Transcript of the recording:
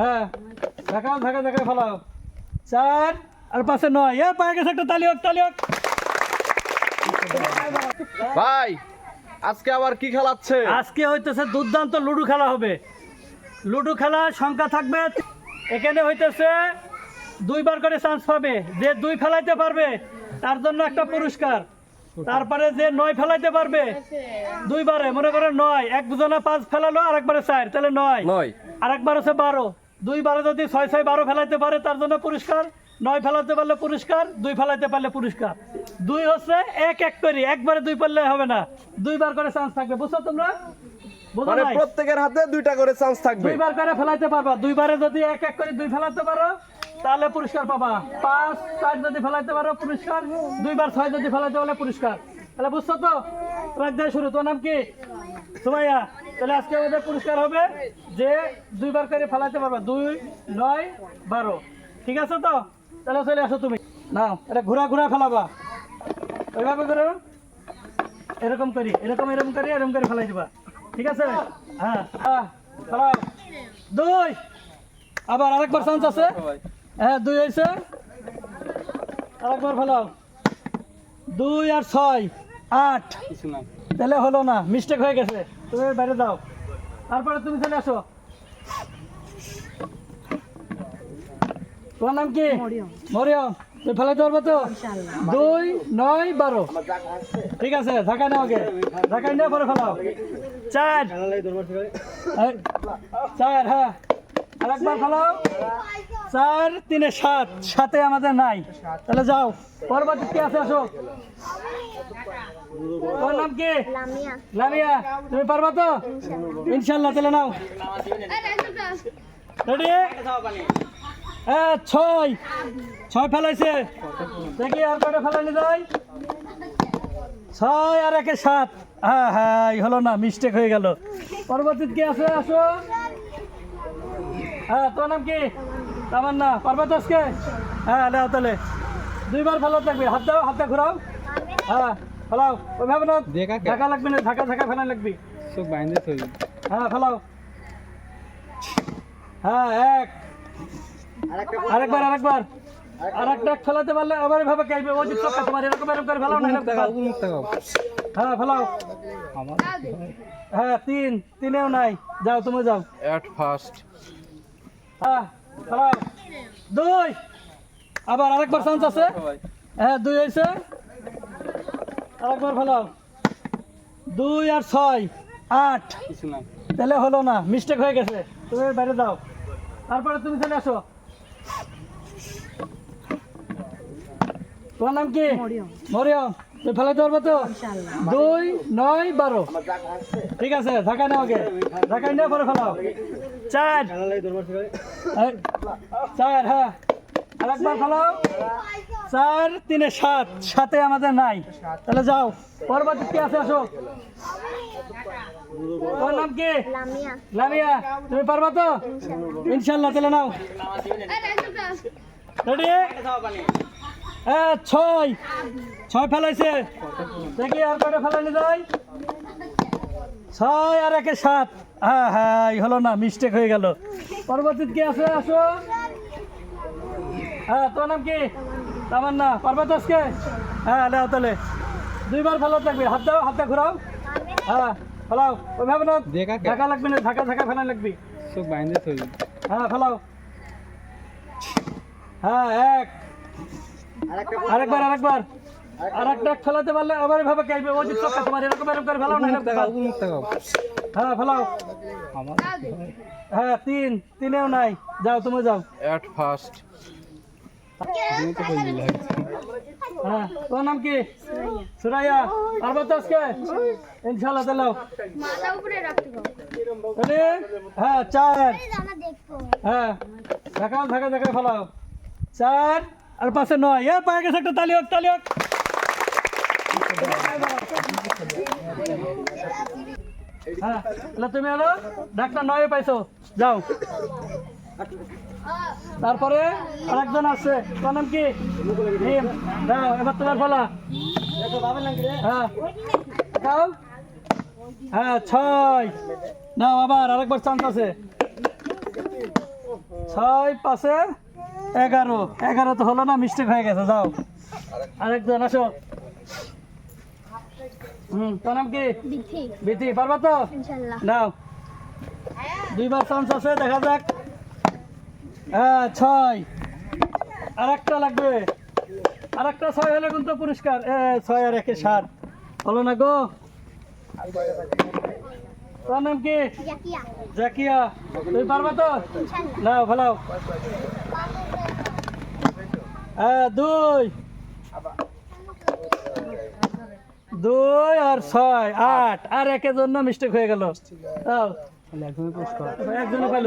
হ্যাঁ ঢাকা ঢাকা ঢাকা ফেলাও 4 আর 5 এ 9 এ পায়ে গেছে একটা তালি হোক ভাই আজকে আবার কি খেলাচ্ছে? আজকে হইতেছে দুর্দান্ত লুডো খেলা হবে। লুডো খেলার সংখ্যা থাকবে, এখানে হইতেছে 2 বার করে চান্স পাবে। যে 2 ফেলাইতে পারবে তার জন্য একটা পুরস্কার। তারপরে যে 9 ফেলাইতে পারবে 2 বারে, মনে করেন 9 একজনে 5 ফেলালো আর একবারে 4 তাহলে 9 আর একবার হচ্ছে 12। 2 বারে যদি 6 6 12 ফেলাইতে পারে তার জন্য পুরস্কার। 9 ফেলাতে পারলে পুরস্কার, 2 ফেলাইতে পারলে পুরস্কার। 2 হচ্ছে এক করে, একবারে 2 পারলে হবে না, 2 বার করে চান্স থাকবে। বুঝছো তোমরা? মানে প্রত্যেকের হাতে 2টা করে চান্স থাকবে। 2 বার করে ফেলাইতে পারবা। 2 বারে যদি এক করে 2 ফেলাতে পারো তাহলে পুরস্কার পাবা। 5 4 যদি ফেলাইতে পারো পুরস্কার, 2 বার 6 যদি ফেলাইতে পারলে পুরস্কার। তাহলে বুঝছো তো? তোমার দিয়ে শুরু। তোর নাম কি? সুমাইয়া। তাহলে আজকে আমাদের পুরস্কার হবে যে 2 বার করে ফেলাইতে পারবা। 2 9 12, ঠিক আছে তো? তাহলে চলে আসো তুমি। নাও এটা ঘোরা ফেলাবা, ওইভাবে করো, এরকম করে ফেলাই দিবা, ঠিক আছে? হ্যাঁ ফেলাও। 2 আবার আরেকবার চান্স আছে। হ্যাঁ 2 হয়েছে, আরেকবার ফেলাও। 2 আর 6 8, তাহলে হলো না, মিস্টেক হয়ে গেছে। তুমি বাইরে যাও, তারপরে তুমি চলে আসো। তোমার নাম কি? মরিয়ম। তুমি ফেলাইতে পারবো তো? 2 9 12, ঠিক আছে। ঢাকায় নাও, আগে ঢাকায় নিয়ে পরে ফেলাও। 4 হ্যাঁ আরেকবার ফেলাও। 4 3 7, 7 আমাদের নাই, তাহলে যাও। পরবর্তী কি আছে? আসো। তোর নাম কি? লামিয়া। তুমি পারবা তো? ইনশাল্লাহ। তাহলে নাও, রেডি? 6 ফেলাইছে, দেখি আর কটা ফেলানি যায়। 6 আর 1 7, হ্যাঁ হলো না, মিস্টেক হয়ে গেল। পরবর্তী কি আছে? আসো। হ্যাঁ তোর নাম কি? তামান্না। পারবা তো আজকে? হ্যাঁ নাও তাহলে। 2 বার ফেলা থাকবে। হাত দাও, হাতটা ঘোরাও। হ্যাঁ ফেলাও, ওইভাবে না, ঢাকা লাগবে না, ঢাকা ফেলা লাগবে। হ্যাঁ ফেলাও। হ্যাঁ 1 আরেকবার আরেকটা ফেলাতে পারলে আবার এভাবে খেলবে। ওই যে চক্কা তোমার এরকম করে ফেলাও না। হ্যাঁ ফেলাও। হ্যাঁ 3 নাই, যাও তুমি যাও। At first. হ্যাঁ ফেলাও। 2 আবার আরেকবার চান্স আছে। হ্যাঁ 2 হয়েছে, আরেকবার ফেলাও। 2 আর 6 8, তাহলে হলো না, মিস্টেক হয়ে গেছে। তুমি বাইরে যাও, তারপরে তুমি চলে আসো। তোমার নাম কি? মরিয়ম। তুমি ফেলাইতে পারবো তো? 2 9 12, ঠিক আছে। ঢাকায় নাও, আগে ঢাকায় নিয়ে পরে ফেলাও। 4 হ্যাঁ আরেকবার ফেলাও। 4 3 7, 7 আমাদের নাই, তাহলে যাও। পরবর্তী কি আছে? আসো। তোর নাম কি? লামিয়া। তুমি পারবা তো? ইনশাল্লাহ। তাহলে নাও, রেডি? 6 ফেলাইছে, দেখি আর কটা ফেলানি যায়। 6 আর 1 7, হ্যাঁ হলো না, মিস্টেক হয়ে গেল। পরবর্তী কি আছে? আসো। হ্যাঁ তোর নাম কি? তামান্না। পারবা তো আজকে? হ্যাঁ নাও তাহলে। 2 বার ফেলা থাকবে। হাত দাও, হাতটা ঘোরাও। হ্যাঁ ফেলাও, ওইভাবে না, ঢাকা লাগবে না, ঢাকা ফেলা লাগবে। হ্যাঁ ফেলাও। হ্যাঁ 1 আরেকবার আরেকটা ফেলাতে পারলে আবার এভাবে খেলবে। ওই যে চক্কা তোমার এরকম করে ফেলাও না। হ্যাঁ ফেলাও। হ্যাঁ 3 নাই, যাও তুমি যাও। At first. হ্যাঁ তোর নাম কি? সুরাইয়া। পারবো তো আজকে? ইনশাল্লাহ। তাহলে হ্যাঁ 4 হ্যাঁ ঢাকা ফেলাও। 4 আর 5 এ 9, এ পায়ে গেছে একটা তালি হোক। হ্যাঁ তাহলে তুমি হলো ডাক্তার 9 পাইছো, যাও। তারপরে আরেকজন আছে, তোর নাম কি? দাও, এবার তোমার ফেলা। হ্যাঁ দাও। হ্যাঁ 6 নাও, আবার আরেকবার চান্স আছে। ছয় পাঁচে 11, 11 তো হলো না, মিস্টেক হয়ে গেছে, যাও আরেকজন আসো। তোর নাম কি? বিথি বিথি, পারবা তো? ইনশাআল্লাহ নাও, দুইবার চান্স আছে, দেখা যাক। হ্যাঁ 6, আরেকটা লাগবে, আরেকটা 6 হলে কিন্তু পুরস্কার। 6 আর 1 7 হলো না গো। তোর নাম কি? জাকিয়া জাকিয়া, তুমি পারবা তো? ইনশাআল্লাহ নাও ভালো। 2, 2 আর 6 8, আর একের জন্য মিস্টেক হয়ে গেল। একজনে পাইলো।